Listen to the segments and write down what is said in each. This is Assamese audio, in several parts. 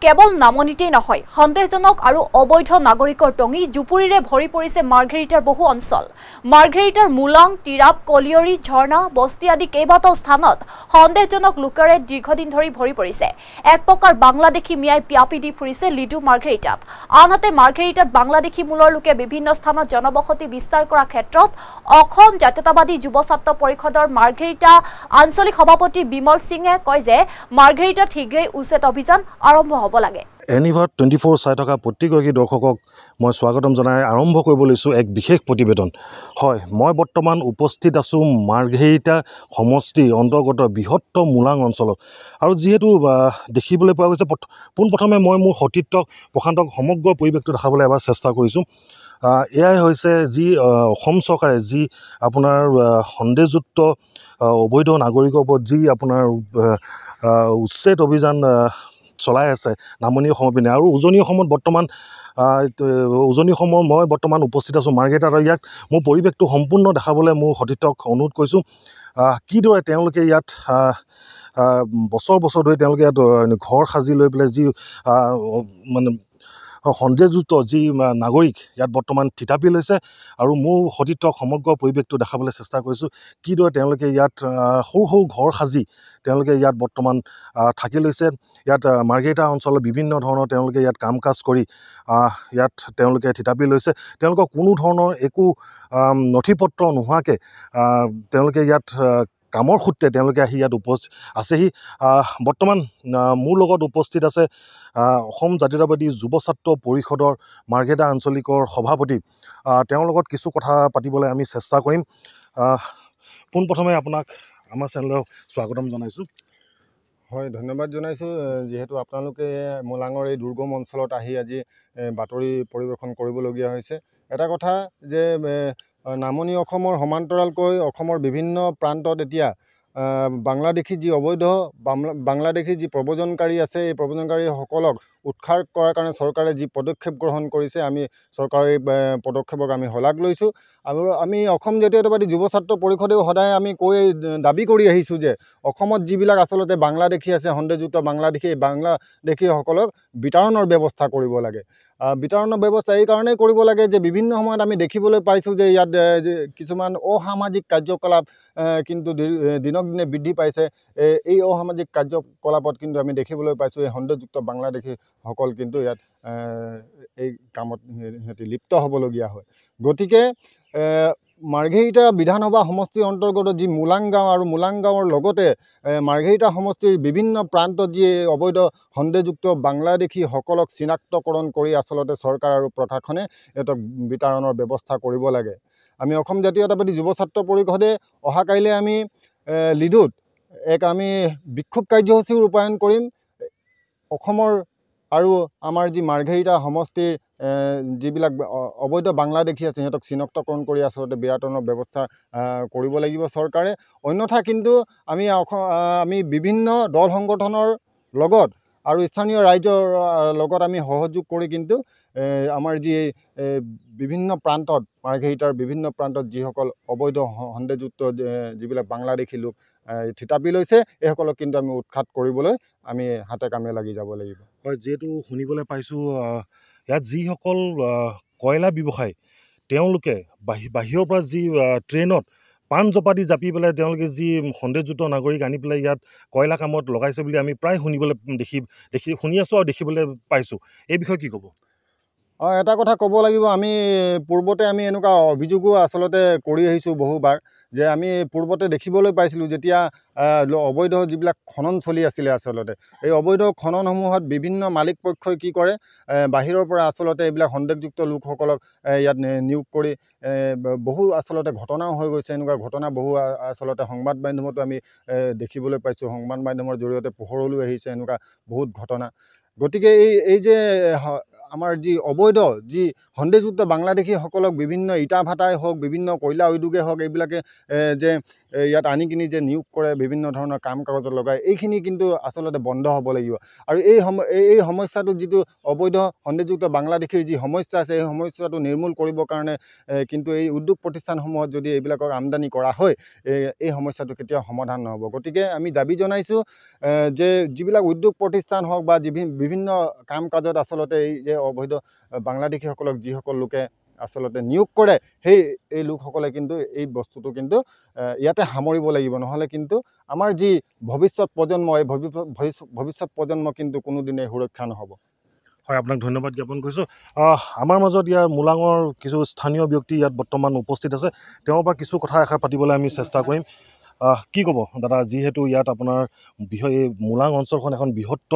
কেৱল নামনিতেই নহয়, সন্দেহজনক আৰু অবৈধ নাগৰিকৰ টঙি জুপুৰিৰে ভৰি পৰিছে মাৰ্ঘেৰিটাৰ বহু অঞ্চল। মাৰ্ঘেৰিটাৰ মুলাং, তিৰাপ, কলিয়ৰী, ঝৰ্ণা, বস্তি আদি কেইবাটাও স্থানত সন্দেহজনক লোকেৰে দীৰ্ঘদিন ধৰি ভৰি পৰিছে। এক প্ৰকাৰ বাংলাদেশী মিয়াই পিয়াপি দি ফুৰিছে লিডু মাৰ্ঘেৰিটাত। আনহাতে মাৰ্ঘেৰিটাত বাংলাদেশী মূলৰ লোকে বিভিন্ন স্থানত জনবসতি বিস্তাৰ কৰাৰ ক্ষেত্ৰত অসম জাতীয়তাবাদী যুৱ ছাত্ৰ পৰিষদৰ মাৰ্ঘেৰিটা আঞ্চলিক সভাপতি বিমল সিঙে কয় যে মাৰ্ঘেৰিটাত শীঘ্ৰেই উচ্ছেদ অভিযান আৰম্ভ হ'ব লাগে। এনিভাৰ 24 চাই থকা প্ৰতিগৰাকী দৰ্শকক মই স্বাগতম জনাই আৰম্ভ কৰিব লৈছোঁ এক বিশেষ প্ৰতিবেদন। হয়, মই বৰ্তমান উপস্থিত আছোঁ মাৰ্ঘেৰিটা সমষ্টিৰ অন্তৰ্গত বৃহত্তৰ মুলাং অঞ্চলত। আৰু যিহেতু দেখিবলৈ পোৱা গৈছে, পোনপ্ৰথমে মই মোৰ সতীৰ্থক প্ৰশান্তক সমগ্ৰ পৰিৱেশটো দেখাবলৈ এবাৰ চেষ্টা কৰিছোঁ। এয়াই হৈছে যি অসম চৰকাৰে যি আপোনাৰ সন্দেহযুক্ত অবৈধ নাগৰিকৰ ওপৰত যি আপোনাৰ উচ্ছেদ অভিযান চলাই আছে নামনি অসমৰ পিনে। আৰু উজনি অসমত বৰ্তমান মই বৰ্তমান উপস্থিত আছোঁ মাৰ্ঘেৰিটাত। আৰু ইয়াত মোৰ পৰিৱেশটো সম্পূৰ্ণ দেখাবলৈ মোৰ সতীৰ্থক অনুৰোধ কৰিছোঁ। কিদৰে তেওঁলোকে ইয়াত বছৰ বছৰ ধৰি তেওঁলোকে ইয়াত ঘৰ সাজি লৈ পেলাই যি মানে সন্দেহযুক্ত যি নাগৰিক ইয়াত বৰ্তমান থিতাপি লৈছে। আৰু মোৰ সতীৰ্থক সমগ্ৰ পৰিৱেশটো দেখাবলৈ চেষ্টা কৰিছোঁ কিদৰে তেওঁলোকে ইয়াত সৰু সৰু ঘৰ সাজি তেওঁলোকে ইয়াত বৰ্তমান থাকি লৈছে। ইয়াত মাৰ্ঘেৰিটা অঞ্চলৰ বিভিন্ন ধৰণৰ তেওঁলোকে ইয়াত কাম কাজ কৰি ইয়াত তেওঁলোকে থিতাপি লৈছে। তেওঁলোকৰ কোনো ধৰণৰ একো নথি পত্ৰ নোহোৱাকৈ তেওঁলোকে ইয়াত কামৰ সূত্ৰে তেওঁলোকে আহি ইয়াত আছেহি। বৰ্তমান মোৰ লগত উপস্থিত আছে অসম জাতীয়তাবাদী যুৱ ছাত্ৰ পৰিষদৰ মাৰ্ঘেৰিটা আঞ্চলিকৰ সভাপতি। তেওঁৰ লগত কিছু কথা পাতিবলৈ আমি চেষ্টা কৰিম। পোনপ্ৰথমে আপোনাক আমাৰ চেনেলক স্বাগতম জনাইছোঁ। হয়, ধন্যবাদ জনাইছোঁ। যিহেতু আপোনালোকে মুলাঙৰ এই দুৰ্গম অঞ্চলত আহি আজি বাতৰি পৰিৱেশন কৰিবলগীয়া হৈছে। এটা কথা যে নামনি অসমৰ সমান্তৰালকৈ অসমৰ বিভিন্ন প্ৰান্তত এতিয়া বাংলাদেশী যি অবৈধ বাংলাদেশী যি প্ৰব্ৰজনকাৰী আছে, এই প্ৰব্ৰজনকাৰীসকলক উৎখাত কৰাৰ কাৰণে চৰকাৰে যি পদক্ষেপ গ্ৰহণ কৰিছে, আমি চৰকাৰী পদক্ষেপক আমি শলাগ লৈছোঁ। আৰু আমি অসম জাতীয়তাবাদী যুৱ ছাত্ৰ পৰিষদেও সদায় আমি দাবী কৰি আহিছোঁ যে অসমত যিবিলাক আচলতে বাংলাদেশী আছে, সন্দেহযুক্ত বাংলাদেশী, এই বাংলাদেশীসকলক বিতৰণৰ ব্যৱস্থা কৰিব লাগে। বিতৰণৰ ব্যৱস্থা এই কাৰণেই কৰিব লাগে যে বিভিন্ন সময়ত আমি দেখিবলৈ পাইছোঁ যে ইয়াত কিছুমান অসামাজিক কাৰ্যকলাপ কিন্তু দিনক দিনে বৃদ্ধি পাইছে। এই অসামাজিক কাৰ্যকলাপত কিন্তু আমি দেখিবলৈ পাইছোঁ এই সন্দেহযুক্ত বাংলাদেশীসকল কিন্তু ইয়াত এই কামত সিহঁতি লিপ্ত হ'বলগীয়া হয়। গতিকে মাৰ্ঘেৰিটা বিধানসভা সমষ্টিৰ অন্তৰ্গত যি মুলাং গাঁও আৰু মুলাং গাঁৱৰ লগতে মাৰ্ঘেৰিটা সমষ্টিৰ বিভিন্ন প্ৰান্তত যি অবৈধ সন্দেহযুক্ত বাংলাদেশীসকলক চিনাক্তকৰণ কৰি আচলতে চৰকাৰ আৰু প্ৰশাসনে সিহঁতক বিতৰণৰ ব্যৱস্থা কৰিব লাগে। আমি অসম জাতীয়তাবাদী যুৱ ছাত্ৰ পৰিষদে অহা কাইলৈ আমি লিডুত আমি বিক্ষোভ কাৰ্যসূচী ৰূপায়ণ কৰিম। অসমৰ আৰু আমাৰ যি মাৰ্ঘেৰিটা সমষ্টিৰ যিবিলাক অবৈধ বাংলাদেশী আছে সিহঁতক চিনাক্তকৰণ কৰি আচলতে বিতৰণৰ ব্যৱস্থা কৰিব লাগিব চৰকাৰে। অন্যথা কিন্তু আমি বিভিন্ন দল সংগঠনৰ লগত আৰু স্থানীয় ৰাইজৰ লগত আমি সহযোগ কৰি কিন্তু আমাৰ যি বিভিন্ন প্ৰান্তত মাৰ্ঘেৰিটাৰ বিভিন্ন প্ৰান্তত যিসকল অবৈধ সন্দেহযুক্ত যিবিলাক বাংলাদেশী লোক থিতাপি লৈছে, এইসকলক কিন্তু আমি উৎখাত কৰিবলৈ আমি হাতে কামে লাগি যাব লাগিব। হয়, যিহেতু শুনিবলৈ পাইছোঁ ইয়াত যিসকল কয়লা ব্যৱসায়ী তেওঁলোকে বাহিৰৰ পৰা যি ট্ৰেইনত পাণ জপাদি জাপি পেলাই তেওঁলোকে যি সন্দেহযুক্ত নাগৰিক আনি পেলাই ইয়াত কয়লা কামত লগাইছে বুলি আমি প্ৰায় শুনি আছোঁ আৰু দেখিবলৈ পাইছোঁ। এই বিষয়ে কি ক'ব? এটা কথা ক'ব লাগিব, আমি পূৰ্বতে আমি এনেকুৱা অভিযোগো আচলতে কৰি আহিছোঁ বহুবাৰ যে আমি পূৰ্বতে দেখিবলৈ পাইছিলোঁ যেতিয়া অবৈধ যিবিলাক খনন চলি আছিলে, আচলতে এই অবৈধ খননসমূহত বিভিন্ন মালিক পক্ষই কি কৰে, বাহিৰৰ পৰা আচলতে এইবিলাক সন্দেহযুক্ত লোকসকলক ইয়াত নিয়োগ কৰি বহু আচলতে ঘটনাও হৈ গৈছে। এনেকুৱা ঘটনা বহু আচলতে সংবাদ মাধ্যমতো আমি দেখিবলৈ পাইছোঁ। সংবাদ মাধ্যমৰ জৰিয়তে পোহৰলৈ আহিছে এনেকুৱা বহুত ঘটনা। গতিকে এই যে আমাৰ যি অবৈধ যি সন্দেহযুক্ত বাংলাদেশীসকলক বিভিন্ন ইটা ভাটাই হওক, বিভিন্ন কয়লা উদ্যোগে হওক, এইবিলাকে যে ইয়াত আনি কিনি যে নিয়োগ কৰে বিভিন্ন ধৰণৰ কাম কাগজত লগায় এইখিনি কিন্তু আচলতে বন্ধ হ'ব লাগিব আৰু এই সমস্যাটো যিটো অবৈধ সন্দেহযুক্ত বাংলাদেশীৰ যি সমস্যা আছে এই সমস্যাটো নিৰ্মূল কৰিবৰ কাৰণে কিন্তু এই উদ্যোগ প্ৰতিষ্ঠানসমূহত যদি এইবিলাকক আমদানি কৰা হয় এই সমস্যাটো কেতিয়াও সমাধান নহ'ব। গতিকে আমি দাবী জনাইছোঁ যে যিবিলাক উদ্যোগ প্ৰতিষ্ঠান হওক বা বিভিন্ন কাম কাজত আচলতে এই যে অবৈধ বাংলাদেশীসকলক যিসকল লোকে আচলতে নিয়োগ কৰে এই লোকসকলে কিন্তু এই বস্তুটো কিন্তু ইয়াতে সামৰিব লাগিব, নহ'লে কিন্তু আমাৰ যি ভৱিষ্যত প্ৰজন্ম এই ভৱিষ্যত প্ৰজন্ম কিন্তু কোনোদিনে সুৰক্ষা নহ'ব। হয়, আপোনাক ধন্যবাদ জ্ঞাপন কৰিছোঁ। আমাৰ মাজত ইয়াৰ মোলাঙৰ কিছু স্থানীয় ব্যক্তি ইয়াত বৰ্তমান উপস্থিত আছে, তেওঁৰ পৰা কিছু কথা এষাৰ পাতিবলৈ আমি চেষ্টা কৰিম। কি ক'ব দাদা, যিহেতু ইয়াত আপোনাৰ এই মোলাং অঞ্চলখন এখন বৃহত্ত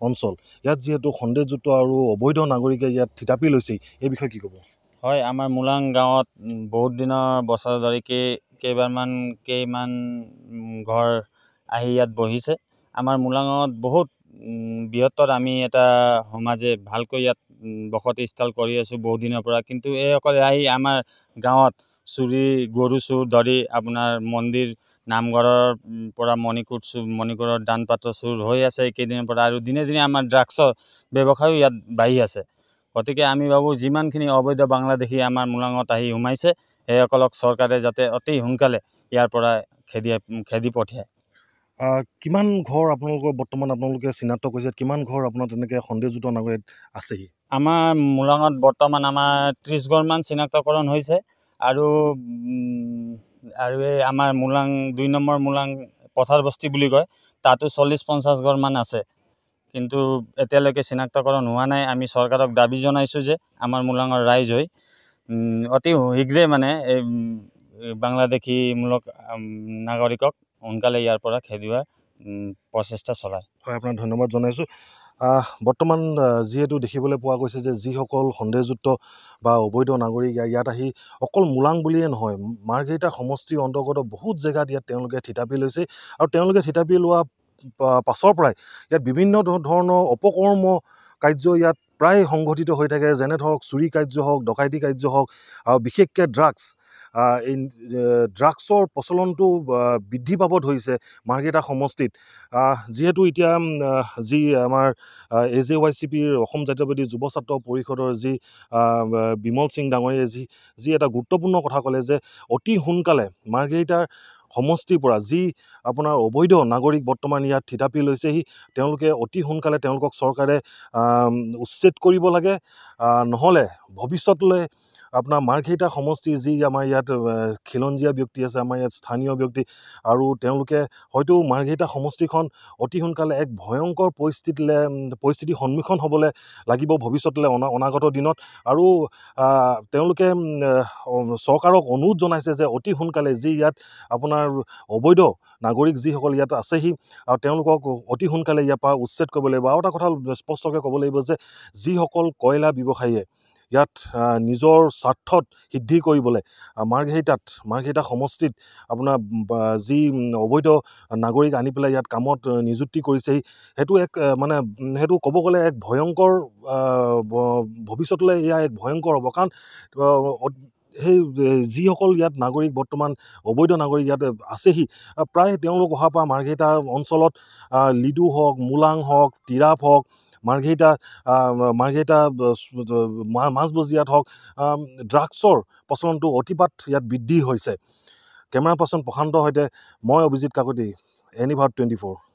অঞ্চল, ইয়াত যিহেতু সন্দেহযুক্ত আৰু অবৈধ নাগৰিকে ইয়াত থিতাপি লৈছে, এই বিষয়ে কি ক'ব? হয়, আমাৰ মোলাং গাঁৱত বহুত দিনৰ বছৰ ধৰি কেইমান ঘৰ আহি ইয়াত বহিছে। আমাৰ মোলাঙত বহুত বৃহত্তৰ আমি এটা সমাজে ভালকৈ ইয়াত বসতিস্থল কৰি আছোঁ বহুত দিনৰ পৰা, কিন্তু এইসকলে আহি আমাৰ গাঁৱত চুৰি, গৰু চুৰ ধৰি আপোনাৰ মন্দিৰ নামঘৰৰ পৰা মণিকূৰৰ দান পাত্ৰ চুৰ হৈ আছে এইকেইদিনৰ পৰা, আৰু দিনে দিনে আমাৰ ড্ৰাগছৰ ব্যৱসায়ো ইয়াত বাঢ়ি আছে। গতিকে আমি ভাবোঁ যিমানখিনি অবৈধ বাংলাদেশী আমাৰ মোলাঙত আহি সোমাইছে সেইসকলক চৰকাৰে যাতে অতি সোনকালে ইয়াৰ পৰা খেদি পঠিয়ায়। কিমান ঘৰ আপোনালোকে চিনাক্ত কৰিছে? কিমান ঘৰ আপোনাৰ তেনেকৈ সন্দেহযুক্ত নাগৰিক আছেহি? আমাৰ মোলাঙত বৰ্তমান আমাৰ 30 ঘৰমান চিনাক্তকৰণ হৈছে, আৰু এই আমাৰ মোলাং 2 নম্বৰ মোলাং পথাৰ বস্তি বুলি কয়, তাতো 40-50 ঘৰমান আছে, কিন্তু এতিয়ালৈকে চিনাক্তকৰণ হোৱা নাই। আমি চৰকাৰক দাবী জনাইছোঁ যে আমাৰ মোলাঙৰ ৰাইজ হৈ অতি শীঘ্ৰে মানে এই বাংলাদেশীমূলক নাগৰিকক সোনকালে ইয়াৰ পৰা খেদোৱাৰ প্ৰচেষ্টা চলায়। হয়, আপোনাক ধন্যবাদ জনাইছোঁ। বৰ্তমান যিহেতু দেখিবলৈ পোৱা গৈছে যে যিসকল সন্দেহযুক্ত বা অবৈধ নাগৰিক ইয়াত আহি অকল মোলাং বুলিয়ে নহয়, মাৰ্ঘেৰিটা সমষ্টিৰ অন্তৰ্গত বহুত জেগাত ইয়াত তেওঁলোকে থিতাপি লৈছে, আৰু তেওঁলোকে থিতাপি লোৱা পাছৰ পৰাই ইয়াত বিভিন্ন ধৰণৰ অপকৰ্ম কাৰ্য ইয়াত প্ৰায় সংঘটিত হৈ থাকে, যেনে ধৰক চুৰি কাৰ্য হওক, ডকাইতি কাৰ্য হওক, আৰু বিশেষকৈ এই ড্ৰাগছৰ প্ৰচলনটো বৃদ্ধি পাব ধৰিছে মাৰ্ঘেৰিটা সমষ্টিত। যিহেতু এতিয়া যি আমাৰ AJYCPৰ অসম জাতীয়বাদী যুৱ ছাত্ৰ পৰিষদৰ যি বিমল সিং ডাঙৰীয়াই যি এটা গুৰুত্বপূৰ্ণ কথা ক'লে যে অতি সোনকালে মাৰ্ঘেৰিটাৰ সমষ্টিৰ পৰা যি আপোনাৰ অবৈধ নাগৰিক বৰ্তমান ইয়াত থিতাপি লৈছেহি, তেওঁলোকে অতি সোনকালে তেওঁলোকক চৰকাৰে উচ্ছেদ কৰিব লাগে, নহ'লে ভৱিষ্যতলৈ আপোনাৰ মাৰ্ঘেৰিটা সমষ্টিৰ যি আমাৰ ইয়াত খিলঞ্জীয়া ব্যক্তি আছে, আমাৰ ইয়াত স্থানীয় ব্যক্তি, আৰু তেওঁলোকে হয়তো মাৰ্ঘেৰিটা সমষ্টিখন অতি সোনকালে এক ভয়ংকৰ পৰিস্থিতিৰ সন্মুখীন হ'বলৈ লাগিব ভৱিষ্যতলৈ অনাগত দিনত। আৰু তেওঁলোকে চৰকাৰক অনুৰোধ জনাইছে যে অতি সোনকালে যি ইয়াত আপোনাৰ অবৈধ নাগৰিক যিসকল ইয়াত আছেহি, আৰু তেওঁলোকক অতি সোনকালে ইয়াৰ পৰা উচ্ছেদ কৰিব লাগিব। আৰু এটা কথা স্পষ্টকৈ ক'ব লাগিব যে যিসকল কয়লা ব্যৱসায়ীয়ে ইয়াত নিজৰ স্বাৰ্থত সিদ্ধি কৰিবলৈ মাৰ্ঘেৰিটা সমষ্টিত আপোনাৰ যি অবৈধ নাগৰিক আনি পেলাই ইয়াত কামত নিযুক্তি কৰিছেহি, সেইটো ক'ব গ'লে এক ভয়ংকৰ ভৱিষ্যতলৈ এয়া এক ভয়ংকৰ হ'ব। কাৰণ সেই যিসকল ইয়াত নাগৰিক বৰ্তমান অবৈধ নাগৰিক ইয়াত আছেহি, প্ৰায় তেওঁলোক অহাৰ পৰা মাৰ্ঘেৰিটা অঞ্চলত লিডু হওক, মোলাং হওক, তিৰাপ হওক, মাৰ্ঘেৰিটা মাজবজিয়াত হওক, ড্ৰাগছৰ প্ৰচলনটো অতিপাত ইয়াত বৃদ্ধি হৈছে। কেমেৰা পাৰ্চন প্ৰশান্তৰ সৈতে মই অভিজিত কাকতি, NE Bharat 24।